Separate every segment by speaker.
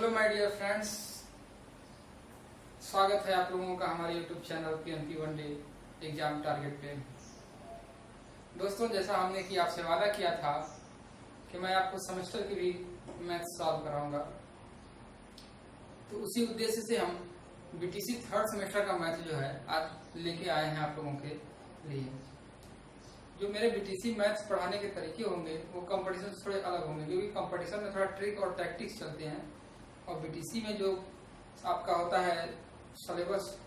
Speaker 1: Hello my dear friends, स्वागत है आप लोगों का हमारे YouTube channel PNP one day exam target पे। दोस्तों, जैसा हमने कि आपसे वादा किया था कि मैं आपको सेमेस्टर की भी मैथ सॉल्व कराऊंगा, तो उसी उद्देश्य से हम BTC थर्ड सेमेस्टर का मैथ जो है आज लेके आए हैं आप लोगों के लिए। जो मेरे BTC मैथ्स पढ़ाने के तरीके होंगे वो कंपटीशन से थोड़े अलग होंगे, क्योंकि कंपटीशन में थोड़ा ट्रिक और टैक्टिक्स चलते हैं और BTC में जो आपका होता है सिलेबस,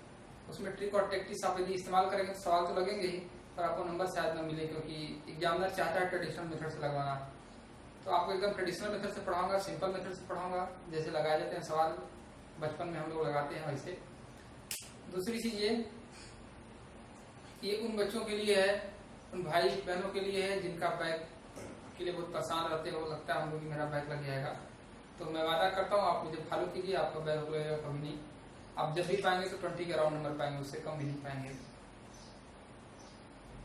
Speaker 1: उसमें ट्रिक और टैक्टिक्स आप यदि इस्तेमाल करेंगे तो सवाल तो लगेंगे ही, पर आपको नंबर शायद न मिले, क्योंकि एग्जामिनर चाहता है ट्रेडिशनल मेथड से लगवाना। तो आपको एकदम ट्रेडिशनल मेथड से पढ़ाऊंगा, सिंपल मेथड से पढ़ाऊंगा, जैसे लगाए जाते हैं सवाल बचपन में हम लोग लगाते हैं वैसे। दूसरी चीज ये उन बच्चों के लिए है, उन भाई बहनों के लिए है जिनका बैग के लिए बहुत परेशान रहते हो, लगता है हम लोग मेरा बैग लग जाएगा। तो मैं वादा करता हूँ आप मुझे फॉलो कीजिए, आपका बैग लगेगा कभी नहीं। आप जब भी पाएंगे तो 20 के अराउंड नंबर पाएंगे, उससे कम भी नहीं पाएंगे।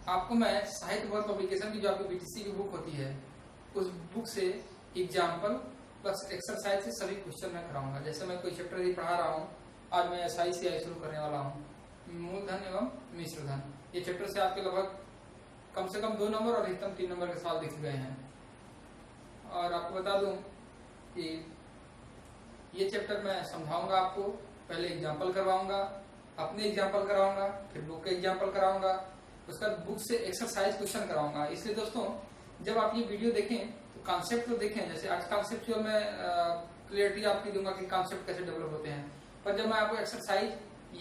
Speaker 1: आपको मैं साहित्य वर्ग पब्लिकेशन की जो आपकी BTC की बुक होती है, उस बुक से एग्जाम्पल प्लस एक्सरसाइज से सभी क्वेश्चन मैं कराऊंगा। जैसे मैं कोई चैप्टर यदि पढ़ा रहा हूँ, आज मैं SI से शुरू करने वाला हूँ, मूलधन एवं मिश्रधन। ये चैप्टर से आपके लगभग कम से कम 2 नंबर और अधिकतम 3 नंबर के सवाल दिख गए हैं। और आपको बता दूं कि ये चैप्टर मैं समझाऊंगा आपको, पहले एग्जाम्पल करवाऊंगा, अपने एग्जाम्पल कराऊंगा, फिर बुक के एग्जाम्पल कराऊंगा, उसका बुक से एक्सरसाइज क्वेश्चन कराऊंगा। इसलिए दोस्तों, जब आप ये वीडियो देखें तो कॉन्सेप्ट तो देखें। जैसे आज कॉन्सेप्चुअल मैं क्लियरिटी आपकी दूंगा कि कॉन्सेप्ट कैसे डेवलप होते हैं, पर जब मैं आपको एक्सरसाइज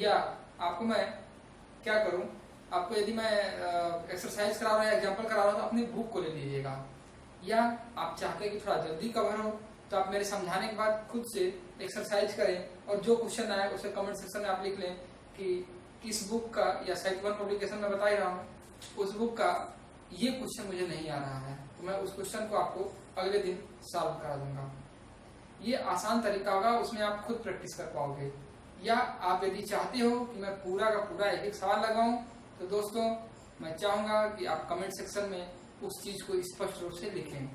Speaker 1: या आपको मैं क्या करूं, आपको यदि मैं एक्सरसाइज करा रहा है, एग्जाम्पल करा रहा हूं, तो अपनी बुक को ले लीजिएगा। या आप चाहते हैं कि थोड़ा जल्दी कवर हो तो आप मेरे समझाने के बाद खुद से एक्सरसाइज करें और जो क्वेश्चन आए उसे कमेंट सेक्शन में आप लिख लें कि किस बुक का, या साहित्य वर्ग पब्लिकेशन में बता ही रहा हूँ, उस बुक का ये क्वेश्चन मुझे नहीं आ रहा है, तो मैं उस क्वेश्चन को आपको अगले दिन सॉल्व करा दूंगा। ये आसान तरीका होगा, उसमें आप खुद प्रैक्टिस कर पाओगे। या आप यदि चाहते हो कि मैं पूरा का पूरा एक एक सवाल लगाऊं, तो दोस्तों मैं चाहूंगा कि आप कमेंट सेक्शन में उस चीज को स्पष्ट रूप से लिखें।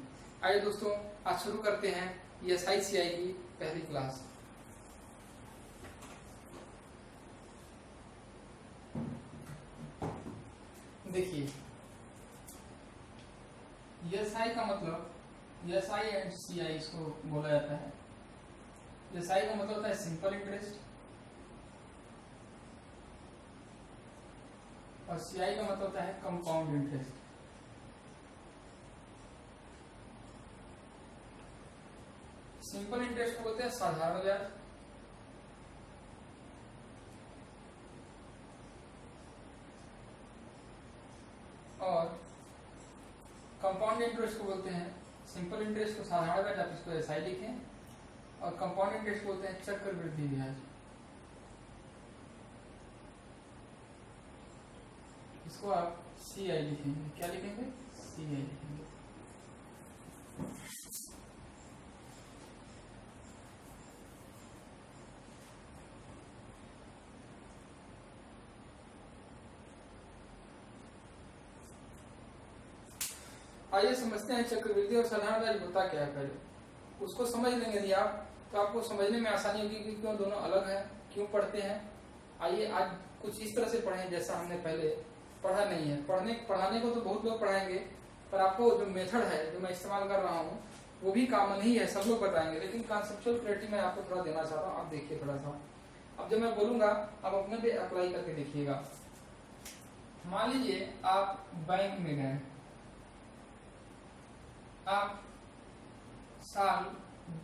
Speaker 1: आइए दोस्तों, आज शुरू करते हैं ये SI CI की पहली क्लास। देखिए, SI का मतलब, SI एंड CI इसको बोला जाता है। SI का मतलब होता है सिंपल इंटरेस्ट और CI का मतलब होता है कंपाउंड इंटरेस्ट। सिंपल इंटरेस्ट को बोलते हैं साधारण ब्याज, और कंपाउंड इंटरेस्ट को बोलते हैं, सिंपल इंटरेस्ट को साधारण ब्याज, आप इसको SI लिखें, और कंपाउंड इंटरेस्ट को बोलते हैं चक्रवृद्धि ब्याज। इसको आप CI लिखेंगे। क्या लिखेंगे? CI लिखेंगे। आइए समझते हैं चक्रवृद्धि और साधारण ब्याज होता क्या है। पहले उसको समझ लेंगे यदि आप, तो आपको समझने में आसानी होगी कि क्यों दोनों अलग हैं, क्यों पढ़ते हैं। आइए आज कुछ इस तरह से पढ़ें जैसा हमने पहले पढ़ा नहीं है। पढ़ाने को तो बहुत लोग पढ़ाएंगे, पर आपको जो मेथड है जो मैं इस्तेमाल कर रहा हूँ वो भी कॉमन ही है, सब लोग बताएंगे, लेकिन कॉन्सेप्चुअल क्लैरिटी मैं आपको थोड़ा देना चाहता हूँ। आप देखिए थोड़ा सा, अब जब मैं बोलूंगा आप अपने पे अप्लाई करके देखिएगा। मान लीजिए आप बैंक में गए, आप साल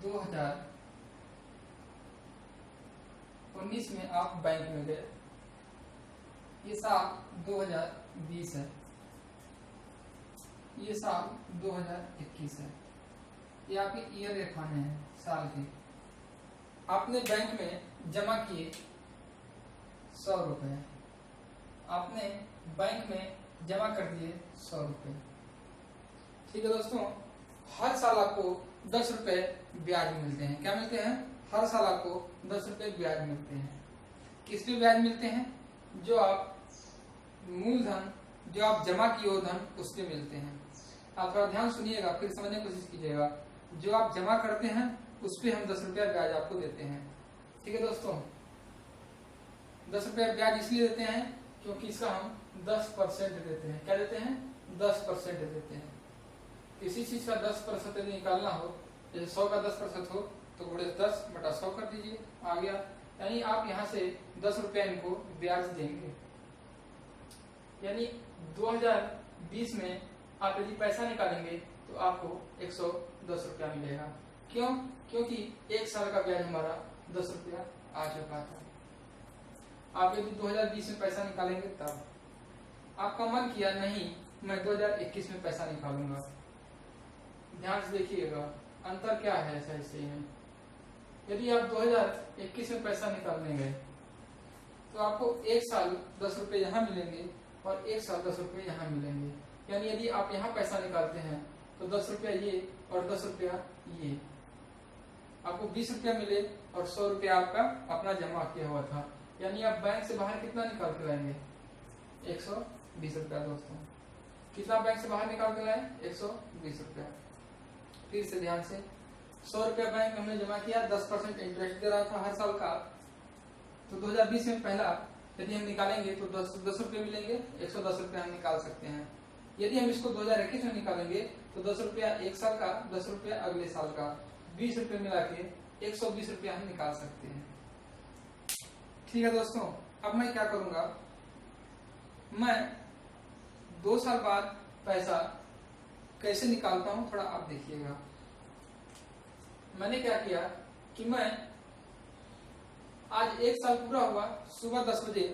Speaker 1: 2019 में आप बैंक में गए, ये साल 2020 है, ये साल 2021 है, ये आपके ईयर दिखाने हैं साल के। आपने बैंक में जमा किए 100 रुपए, आपने बैंक में जमा कर दिए 100 रुपए। ठीक है दोस्तों, हर साल आपको 10 रुपए ब्याज मिलते हैं। क्या मिलते हैं? हर साल आपको 10 रुपए ब्याज मिलते हैं। किस पे ब्याज मिलते हैं? जो आप मूलधन, जो आप जमा किए हो धन, उस पे मिलते हैं। आप थोड़ा ध्यान सुनिएगा, फिर समझने की कोशिश कीजिएगा। जो आप जमा करते हैं उस पर हम 10 रुपया ब्याज आपको देते हैं। ठीक है दोस्तों, 10 रुपया ब्याज इसलिए देते हैं क्योंकि इसका हम 10% देते हैं। क्या देते हैं? 10% देते हैं। किसी चीज का 10% यदि निकालना हो, जैसे 100 का 10% हो तो गुणे 10 बटा 100 कर दीजिए, आ गया। यानी आप यहाँ से 10 रुपया इनको ब्याज देंगे। यानी 2020 में आप यदि पैसा निकालेंगे तो आपको 110 रुपया मिलेगा। क्यों? क्योंकि एक साल का ब्याज हमारा 10 रुपया आ चुका था। आप यदि 2020 में पैसा निकालेंगे तब आपका मन किया नहीं मैं 2021 में पैसा निकालूंगा। ध्यान से देखिएगा अंतर क्या है ऐसे में। यदि आप 2021 में पैसा निकालने गए तो आपको एक साल 10 रुपए यहाँ मिलेंगे और एक साल 10 रुपए यहाँ मिलेंगे। यानी यदि आप यहाँ पैसा निकालते हैं तो 10 रुपया ये और 10 रुपया ये, आपको 20 रुपया मिले और 100 रुपया आपका अपना जमा किया हुआ था। यानी आप बैंक से बाहर कितना निकाल के लाएंगे? 120 रुपया। दोस्तों कितना बैंक से बाहर निकाल के लाए? 120 रुपया। फिर से ध्यान से, 100 रुपया बैंक में हमने जमा किया, 10% इंटरेस्ट दे रहा था हर साल का। तो 2020 में पहला यदि हम निकालेंगे तो 10 रुपये मिलेंगे, 110 रुपया हम निकाल सकते हैं। यदि हम इसको 2021 में निकालेंगे तो 10 रुपया एक साल का, 10 रुपया अगले साल का, 20 रुपये मिला के 120 रुपया हम निकाल सकते हैं। ठीक है दोस्तों, अब मैं क्या करूंगा, मैं 2 साल बाद पैसा कैसे निकालता हूं थोड़ा आप देखिएगा। मैंने क्या किया कि मैं आज एक साल पूरा हुआ, सुबह 10 बजे,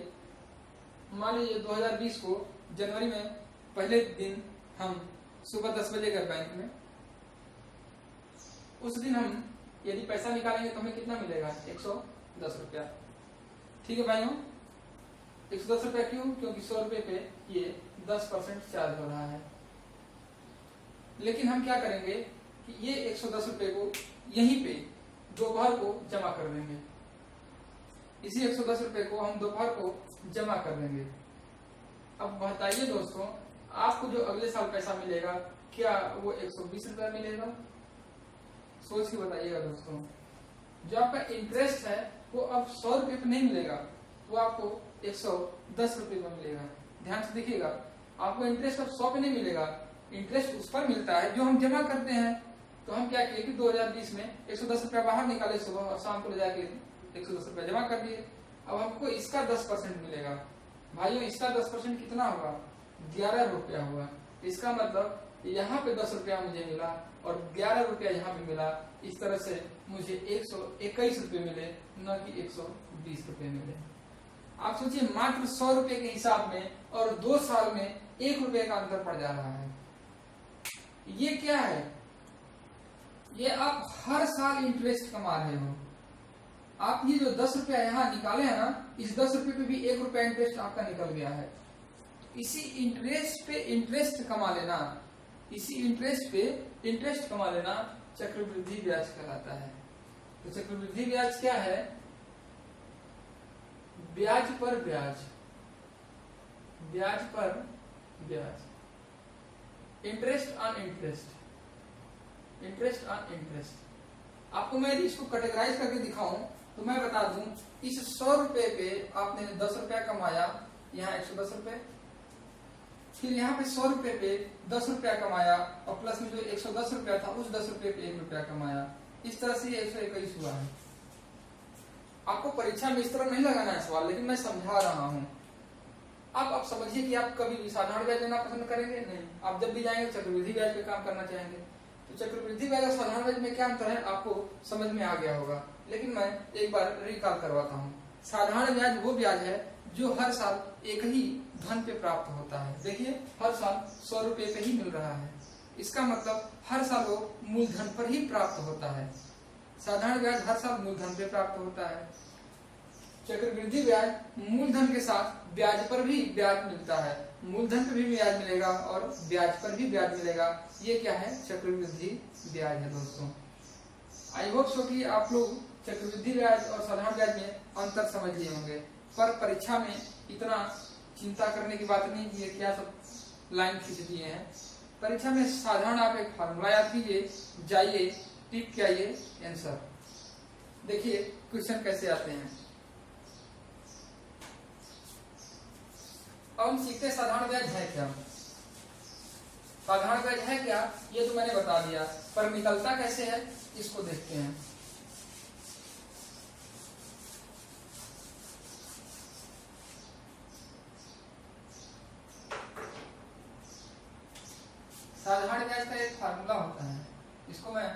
Speaker 1: मान लीजिए 2020 को जनवरी में पहले दिन हम सुबह 10 बजे गए बैंक में। उस दिन हम यदि पैसा निकालेंगे तो हमें कितना मिलेगा? 110 रुपया। ठीक है भाइयों, 110 रुपया क्यों? क्योंकि 100 रुपये पे ये 10% चार्ज हो रहा है। लेकिन हम क्या करेंगे कि ये 110 रुपये को यहीं पे दोपहर को जमा कर देंगे। इसी 110 रुपये को हम दोपहर को जमा कर देंगे। अब बताइए दोस्तों, आपको जो अगले साल पैसा मिलेगा क्या वो 120 रुपया मिलेगा? सोच के बताइएगा दोस्तों। जो आपका इंटरेस्ट है वो अब 100 रुपये पे नहीं मिलेगा, वो आपको 110 रुपये में मिलेगा। ध्यान से देखिएगा, आपको इंटरेस्ट अब 100 पे नहीं मिलेगा, इंटरेस्ट उस पर मिलता है जो हम जमा करते हैं। तो हम क्या किए कि 2020 में 110 रुपया बाहर निकाले सुबह और शाम को ले जाके 110 रुपया जमा कर दिए। अब हमको इसका 10% मिलेगा। भाइयों इसका 10% कितना होगा? 11 रुपया हुआ। इसका मतलब यहाँ पे 10 रुपया मुझे मिला और 11 रुपया यहाँ पे मिला। इस तरह से मुझे 121 रुपये मिले, न कि 120 रुपये मिले। आप सोचिए, मात्र 100 रुपये के हिसाब में और 2 साल में 1 रुपये का अंतर पड़ जा रहा है। ये क्या है? ये आप हर साल इंटरेस्ट कमा रहे हो। आप ये जो 10 रुपया यहाँ निकाले हैं ना, इस 10 रुपये पे भी 1 रुपया इंटरेस्ट आपका निकल गया है। इसी इंटरेस्ट पे इंटरेस्ट कमा लेना, इसी इंटरेस्ट पे इंटरेस्ट कमा लेना चक्रवृद्धि ब्याज कहलाता है। तो चक्रवृद्धि ब्याज क्या है? ब्याज पर ब्याज, ब्याज पर ब्याज, interest on interest, interest on interest. आपको मैं इसको कैटेगराइज करके दिखाऊं तो मैं बता दूं, इस 100 रुपए पे आपने 10 रुपया कमाया, यहाँ 110 रुपए, फिर यहाँ पे 100 रुपए पे 10 रुपया कमाया और प्लस में जो 110 रुपया था उस 10 रुपये पे 1 रुपया कमाया। इस तरह से 121 हुआ है। आपको परीक्षा में इस तरह नहीं लगाना है सवाल, लेकिन मैं समझा रहा हूँ। आप समझिए कि आप कभी भी साधारण ब्याज लेना पसंद करेंगे नहीं, आप जब भी जाएंगे चक्रवृद्धि ब्याज पे काम करना चाहेंगे। तो चक्रवृद्धि ब्याज और साधारण ब्याज में क्या अंतर है आपको समझ में आ गया होगा, लेकिन मैं एक बार रिकॉल करवाता हूँ। साधारण ब्याज वो ब्याज है जो हर साल एक ही धन पे प्राप्त होता है। देखिए हर साल 100 रुपये पे ही मिल रहा है, इसका मतलब हर साल वो मूलधन पर ही प्राप्त होता है। साधारण ब्याज हर साल मूलधन पे प्राप्त होता है। चक्रवृद्धि ब्याज मूलधन के साथ ब्याज पर भी ब्याज मिलता है, मूलधन पर भी ब्याज मिलेगा और ब्याज पर भी ब्याज मिलेगा। ये क्या है? चक्रवृद्धि ब्याज है दोस्तों। आई होप सो कि आप लोग चक्रवृद्धि ब्याज और साधारण ब्याज में अंतर समझ लिए होंगे, पर परीक्षा में इतना चिंता करने की बात नहीं कि ये क्या सब लाइन खींच दिए हैं। परीक्षा में साधारण आप एक फार्मूला याद कीजिए, जाइए टिक क्या ये आंसर। देखिए क्वेश्चन कैसे आते हैं। अब हम सीखते हैं साधारण ब्याज है क्या। साधारण ब्याज है क्या ये तो मैंने बता दिया, पर निकलता कैसे है इसको देखते हैं। साधारण ब्याज का एक फार्मूला होता है, इसको मैं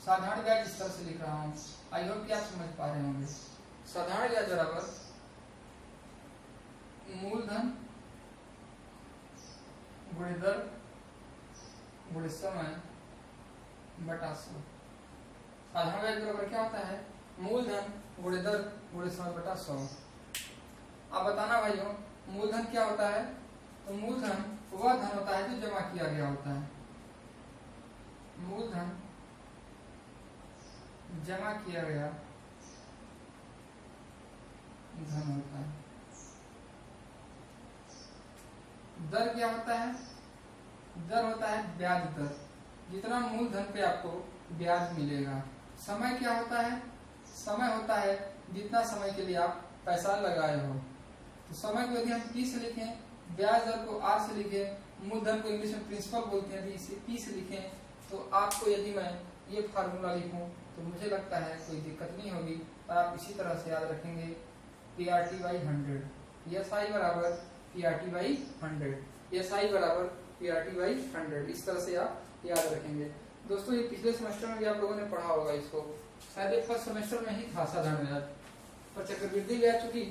Speaker 1: साधारण ब्याज इस तरह से लिख रहा हूं, आई होप कि आप समझ पा रहे होंगे। साधारण ब्याज बराबर मूलधन गुणे दर गुणे समय बटा 100। साधारण ब्याज बराबर क्या होता है, मूलधन गुणे दर गुणे समय बटा 100। आप बताना भाइयों मूलधन क्या होता है, तो मूलधन वह धन होता है जो जमा किया गया होता है। मूलधन जमा किया गया धन होता है। दर क्या होता है, दर होता है ब्याज दर, जितना मूलधन पे आपको ब्याज मिलेगा। समय क्या होता है, समय होता है जितना समय के लिए आप पैसा लगाए हो। तो समय को यदि हम P से लिखें, ब्याज दर को R से लिखें, मूलधन को इंग्लिश में प्रिंसिपल बोलते हैं, इसे P से लिखें, तो आपको यदि मैं ये फार्मूला लिखूं तो मुझे लगता है कोई दिक्कत नहीं होगी। और आप इसी तरह से याद रखेंगे PRT/100, SI बराबर PRT/100, SI बराबर PRT/100, इस तरह से आप याद रखेंगे। दोस्तों ये पिछले सेमेस्टर में भी आप लोगों ने पढ़ा होगा, इसको शायद फर्स्ट सेमेस्टर में ही था साधारण ब्याज, पर चक्रवृद्धि ब्याज चूंकि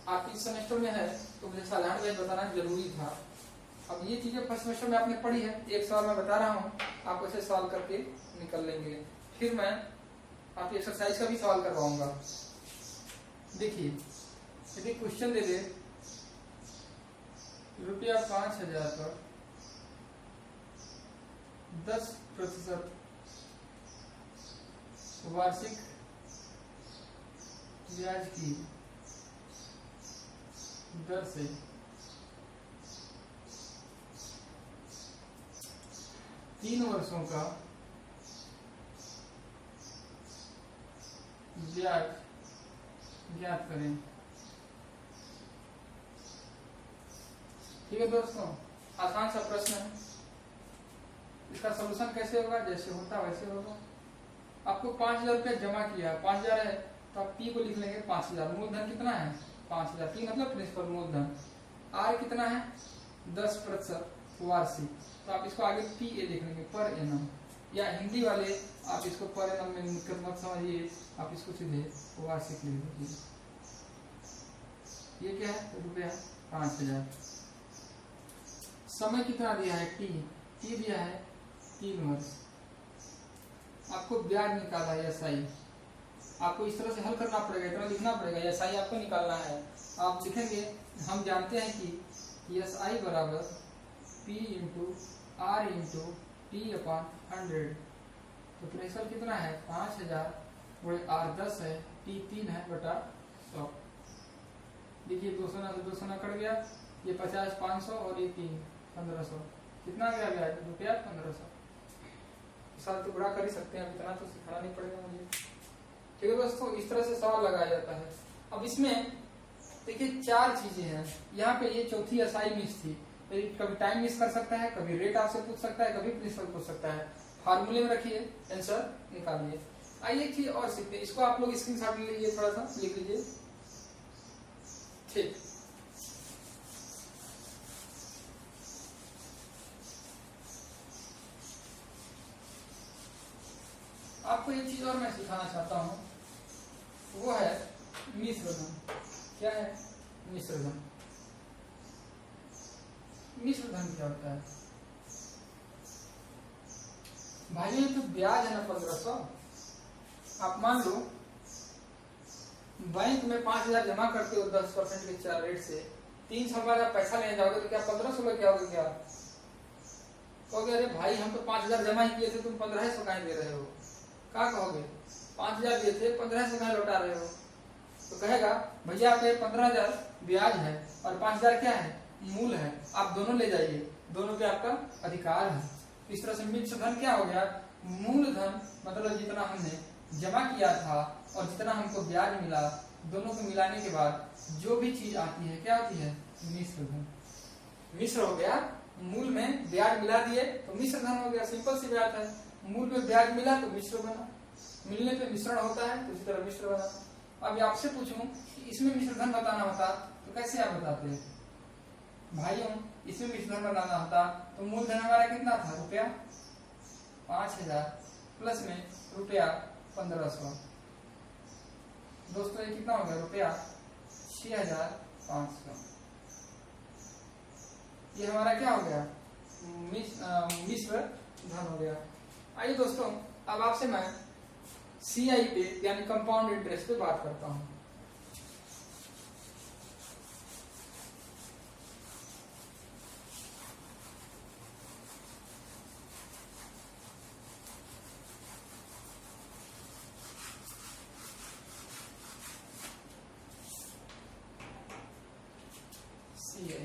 Speaker 1: आप इस सेमेस्टर में है तो मुझे साधारण ब्याज बताना जरूरी था। अब ये चीजें फर्स्ट सेमेस्टर में आपने पढ़ी है, एक सवाल मैं बता रहा हूँ, आप उसे सॉल्व करके निकल लेंगे। फिर मैं आपकी एक्सरसाइज का भी सवाल करवाऊंगा। देखिए यदि क्वेश्चन दे दे रुपया 5000 पर 10% वार्षिक ब्याज की दर से 3 वर्षों का ब्याज ज्ञात करें। ठीक है दोस्तों, आसान सा प्रश्न है। इसका सलूशन कैसे होगा, जैसे होता वैसे होगा। आपको 5000 रुपया जमा किया, 5000 है तो आप P को लिख लेंगे 5000। मूलधन कितना है 5000, P मतलब प्रिंसिपल मूलधन। R कितना है 10% वार्षिक, तो आप इसको आगे PA लिख लेंगे पर एनम, या हिंदी वाले आप इसको पर एनम में दिक्कत मत समझिए, आप इसको सीधे वार्षिक लिख दीजिए। ये क्या है रुपया 5000। समय कितना दिया है T दिया है 3 वर्ष। आपको ब्याज निकाला है SI, आपको इस तरह से हल करना पड़ेगा, इतना लिखना पड़ेगा, SI आपको निकालना है। आप लिखेंगे, हम जानते हैं कि SI बराबर P into R into T/100। तो प्रिंसिपल कितना है 5000, वो R 10 है, T 3 है बटा 100। देखिए 200 ना 200 ना कट गया, ये 50 500 और ये 3 1500, कितना गया ब्याज रुपया 1500। साल तो बुरा कर ही सकते हैं, अब इतना तो सिखाना नहीं पड़ेगा मुझे। ठीक है दोस्तों, इस तरह से सवाल लगाया जाता है। अब इसमें देखिए 4 चीजें हैं, यहाँ पे ये चौथी SI मिस थी, कभी टाइम मिस कर सकता है, कभी रेट आपसे पूछ सकता है, कभी प्रिंसिपल पूछ सकता है। फार्मूले में रखिए, आंसर निकालिए। आइए एक चीज और सीखते हैं, इसको आप लोग स्क्रीनशॉट ले लीजिए, थोड़ा सा लिख लीजिए। ठीक, आपको एक चीज और मैं सिखाना चाहता हूँ, वो है मिश्र धन। क्या है मिश्र धन? मिश्र धन क्या होता है भाई? ये तो ब्याज है ना 1500। आप मान लो बैंक में 5000 जमा करते हो 10% के रेट से, 3 साल बाद आप पैसा लेने जाओगे तो क्या 1500 लेके आओगे? क्या कहोगे अरे भाई हम तो 5000 जमा ही किए थे, तुम 1500 कहाँ दे रहे हो? क्या कहोगे 5000 दिए थे 1500 कहाँ लौटा रहे हो? तो कहेगा भैया आपके 15000 ब्याज है और 5000 क्या है मूल है, आप दोनों ले जाइए, दोनों पे आपका अधिकार है। इस तरह से मिश्र धन क्या हो गया? मूलधन मतलब जितना हमने जमा किया था और जितना हमको ब्याज मिला, दोनों को मिलाने के बाद जो भी चीज आती है क्या आती है? मिश्र धन। मिश्र हो गया, मूल में ब्याज मिला दिए तो मिश्र धन हो गया। सिंपल सी बात है, मूल में ब्याज मिला तो मिश्र बना, मिलने पे मिश्रण होता है तो इसी तरह मिश्र बना। अब आपसे पूछूं कि इसमें मिश्र धन बताना होता तो कैसे आप बताते हैं? भाइयों, इसमें मिश्र धन बनाना होता तो मूलधन हमारा कितना था? रुपया 5000 प्लस में रुपया 1500। दोस्तों ये कितना हो गया? रुपया 6500। ये हमारा क्या हो गया? मिश्र धन हो गया। आइए दोस्तों, अब आपसे मैं CI पे यानी कंपाउंड इंटरेस्ट पे बात करता हूं। CI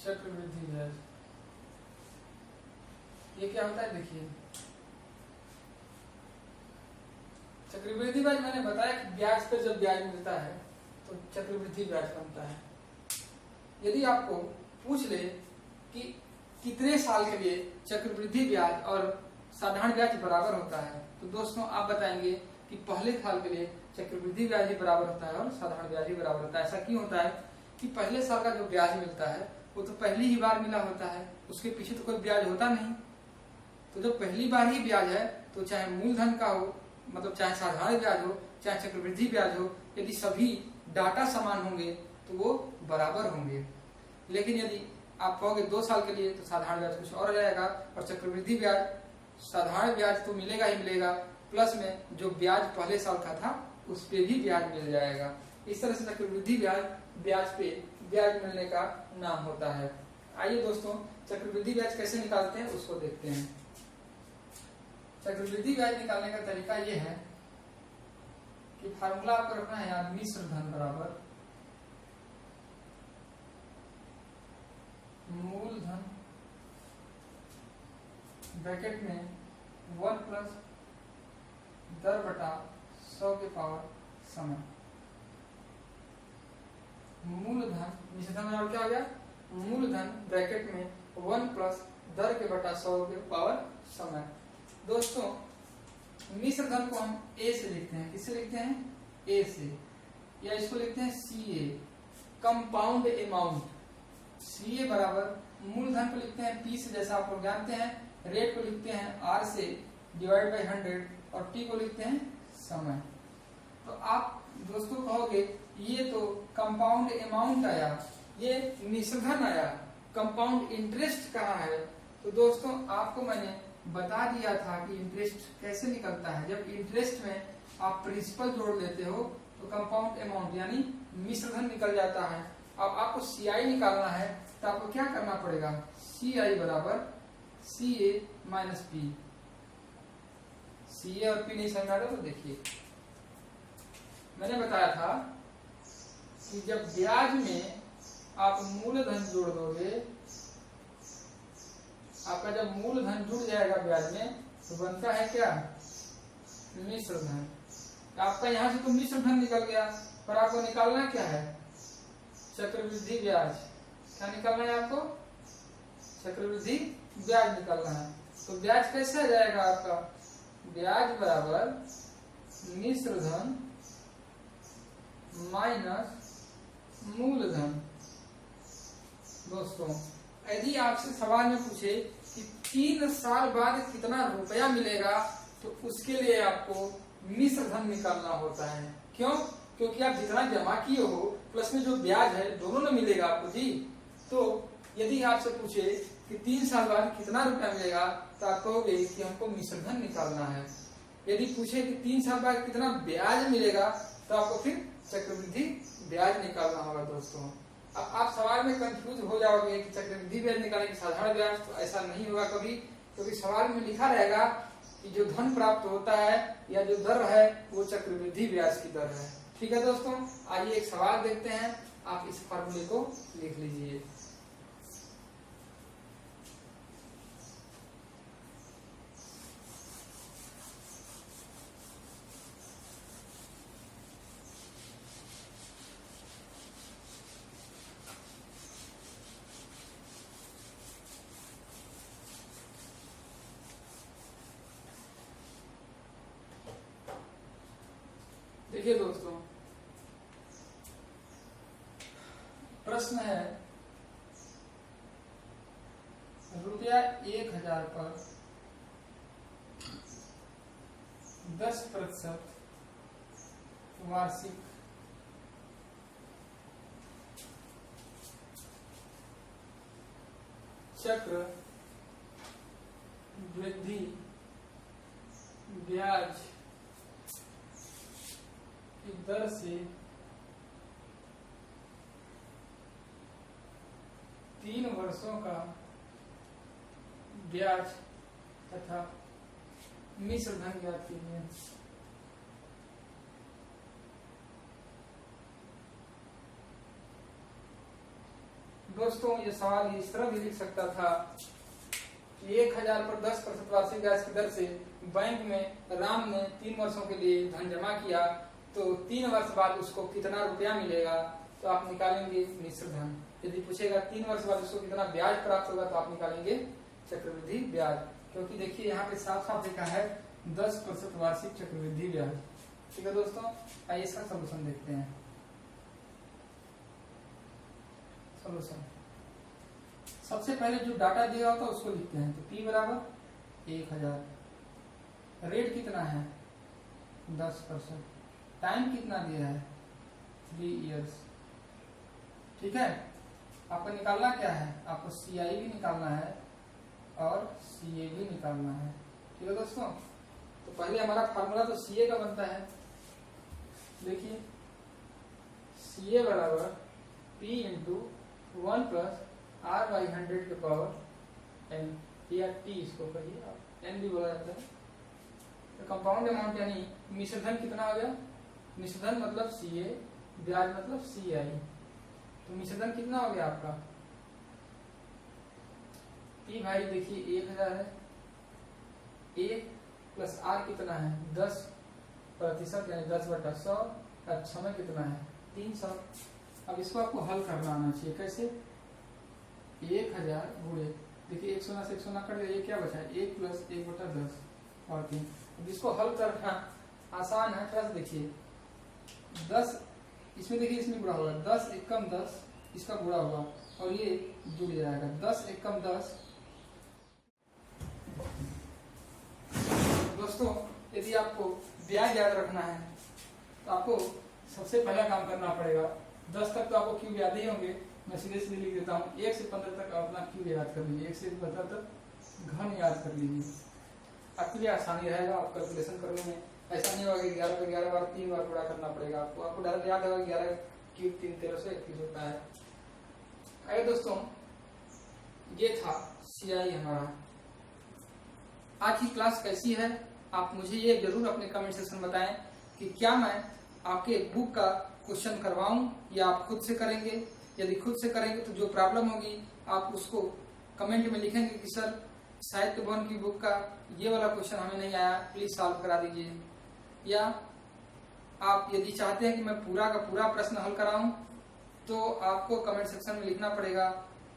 Speaker 1: चक्रवृद्धि ब्याज, ये क्या होता है? देखिए, चक्रवृद्धि ब्याज मैंने बताया कि ब्याज पर जब ब्याज मिलता है तो चक्रवृद्धि ब्याज बनता है। यदि आपको पूछ ले कि कितने साल के लिए चक्रवृद्धि ब्याज और साधारण ब्याज बराबर होता है, तो दोस्तों आप बताएंगे कि पहले साल के लिए चक्रवृद्धि ब्याज ही बराबर होता है और साधारण ब्याज ही बराबर होता है। ऐसा क्यों होता है कि पहले साल का जो ब्याज मिलता है वो तो पहली ही बार मिला होता है, उसके पीछे तो कोई ब्याज होता नहीं। तो जब पहली बार ही ब्याज है तो चाहे मूलधन का हो, मतलब चाहे साधारण ब्याज हो चाहे चक्रवृद्धि ब्याज हो, यदि सभी डाटा समान होंगे तो वो बराबर होंगे। लेकिन यदि आप कहोगे 2 साल के लिए तो साधारण ब्याज कुछ और जाएगा और चक्रवृद्धि ब्याज, साधारण ब्याज तो मिलेगा ही मिलेगा, प्लस में जो ब्याज पहले साल का था उस पे भी ब्याज मिल जाएगा। इस तरह से चक्रवृद्धि ब्याज पे ब्याज मिलने का नाम होता है। आइए दोस्तों, चक्रवृद्धि ब्याज कैसे निकालते हैं उसको देखते हैं। चक्रवृद्धि ब्याज निकालने का तरीका ये है कि फार्मूला आपको रखना है यार, मिश्र धन बराबर मूलधन ब्रैकेट में 1 प्लस दर बटा 100 के पावर समय। मूलधन मिश्र धन बराबर क्या हो गया? मूलधन ब्रैकेट में 1 प्लस दर के बटा 100 के पावर समय। दोस्तों, मिश्र धन को हम ए से लिखते हैं। किससे लिखते हैं? ए से, या इसको लिखते हैं CA, कंपाउंड अमाउंट। CA बराबर मूलधन को लिखते हैं P से, जैसा आप लोग जानते हैं, रेट को लिखते हैं R से डिवाइड बाई 100 और T को लिखते हैं समय। तो आप दोस्तों कहोगे ये तो कंपाउंड अमाउंट आया, ये मिश्र धन आया, कंपाउंड इंटरेस्ट कहाँ है? तो दोस्तों आपको मैंने बता दिया था कि इंटरेस्ट कैसे निकलता है। जब इंटरेस्ट में आप प्रिंसिपल जोड़ लेते हो तो कंपाउंड अमाउंट यानी मिश्र धन निकल जाता है। अब आपको CI निकालना है तो आपको क्या करना पड़ेगा? CI बराबर CA माइनस P। CA और P नहीं समझ आ रहा तो देखिए, मैंने बताया था कि जब ब्याज में आप मूलधन जोड़ दोगे, आपका जब मूलधन जुड़ जाएगा ब्याज में तो बनता है क्या? मिश्र धन। आपका यहाँ से तो मिश्र धन निकल गया, पर आपको निकालना क्या है? चक्रवृद्धि ब्याज। क्या निकालना है आपको? चक्रवृद्धि ब्याज निकालना है। तो ब्याज कैसे आ जाएगा आपका? ब्याज बराबर मिश्र धन माइनस मूलधन। दोस्तों, यदि आपसे सवाल में पूछे कि 3 साल बाद कितना रुपया मिलेगा तो उसके लिए आपको मिश्र धन निकालना होता है। क्यों? क्योंकि आप जितना जमा किए हो प्लस में जो ब्याज है दोनों में मिलेगा आपको जी। तो यदि आपसे पूछे कि 3 साल बाद कितना रुपया मिलेगा तो आप कहोगे कि हमको मिश्र धन निकालना है। यदि पूछे कि 3 साल बाद कितना ब्याज मिलेगा तो आपको फिर चक्रवृद्धि ब्याज निकालना होगा। दोस्तों, अब आप सवाल में कंफ्यूज हो जाओगे कि चक्रवृद्धि ब्याज निकालेंगे कि साधारण ब्याज, तो ऐसा नहीं होगा कभी, क्योंकि सवाल में लिखा रहेगा कि जो धन प्राप्त होता है या जो दर है वो चक्रवृद्धि ब्याज की दर है। ठीक है दोस्तों, आइए एक सवाल देखते हैं आप इस फॉर्मूले को लिख लीजिए। देखिए दोस्तों, प्रश्न है रुपया 1000 पर 10% वार्षिक चक्र वृद्धि ब्याज की दर से 3 वर्षों का ब्याज तथा मिश्र धन ज्ञात कीजिए। दोस्तों, ये सवाल इस तरह भी लिख सकता था कि 1000 पर 10% वार्षिक ब्याज की दर से बैंक में राम ने 3 वर्षों के लिए धन जमा किया, तो 3 वर्ष बाद उसको कितना रुपया मिलेगा, तो आप निकालेंगे मिश्र धन। यदि पूछेगा 3 वर्ष बाद उसको कितना ब्याज प्राप्त होगा, तो आप निकालेंगे चक्रवृद्धि ब्याज। क्योंकि देखिए यहाँ पे साफ साफ लिखा है 10% वार्षिक चक्रवृद्धि ब्याज। ठीक है दोस्तों, आइए इसका सलूशन देखते हैं। सलूशन, सबसे पहले जो डाटा दिया होता है उसको लिखते हैं। तो P बराबर 1000, रेट कितना है 10%, टाइम कितना दिया है 3 इयर्स। ठीक है, आपको निकालना क्या है, आपको CI भी निकालना है और CA भी निकालना है। ठीक है दोस्तों, तो पहले हमारा फार्मूला तो CA का बनता है। देखिए CA बराबर P into 1 plus R by 100 के पावर N, या T इसको कहिए आप, N भी बोला जाता है। तो कंपाउंड अमाउंट यानी मिश्रधन कितना हो गया, मिश्रधन मतलब CA, ब्याज मतलब CI। तो मिश्रधन कितना हो गया आपका, P भाई देखिए 1000 है, A प्लस R कितना है 10% यानी 10/100, और समय कितना है 300। अब इसको आपको हल करना आना चाहिए। कैसे, 1000 गुणे, देखिए 1 सोना से 1 सोना कट गया, ये क्या बचा है 1 प्लस 1/10 और 3। अब इसको हल करना आसान है, थोड़ा सा देखिए 10 इसमें, देखिए इसमें गुणा होगा 10 एकम 10, इसका गुणा होगा और ये जुड़ जाएगा 10 एकम 10। दोस्तों, यदि आपको ब्याज याद रखना है तो आपको सबसे पहला काम करना पड़ेगा, 10 तक तो आपको क्यूब याद ही होंगे, मैं सीधे सीधे लिख देता हूँ। 1 से 15 तक अपना क्यूब याद कर लीजिए, 1 से 15 तक घन याद कर लीजिए, आपके लिए आसानी रहेगा आप कैलकुलेशन करने में। ऐसा नहीं होगा कि 11 पे 11 बार 3 बार गुणा करना पड़ेगा आपको डायरेक्ट याद होगा 11 क्यूब 3 1321 होता है। आइए दोस्तों, ये था CI हमारा। आज की क्लास कैसी है आप मुझे ये जरूर अपने कमेंट सेक्शन में बताएं कि क्या मैं आपके बुक का क्वेश्चन करवाऊं या आप खुद से करेंगे। यदि खुद से करेंगे तो जो प्रॉब्लम होगी आप उसको कमेंट में लिखेंगे कि सर साहित्य भवन की बुक का ये वाला क्वेश्चन हमें नहीं आया, प्लीज सॉल्व करा दीजिए। या आप यदि चाहते हैं कि मैं पूरा का पूरा प्रश्न हल कराऊं तो आपको कमेंट सेक्शन में लिखना पड़ेगा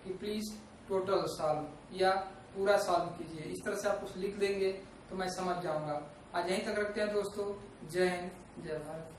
Speaker 1: कि प्लीज टोटल सॉल्व या पूरा सॉल्व कीजिए। इस तरह से आप कुछ लिख देंगे तो मैं समझ जाऊंगा। आज यहीं तक रखते हैं दोस्तों। जय हिंद, जय भारत।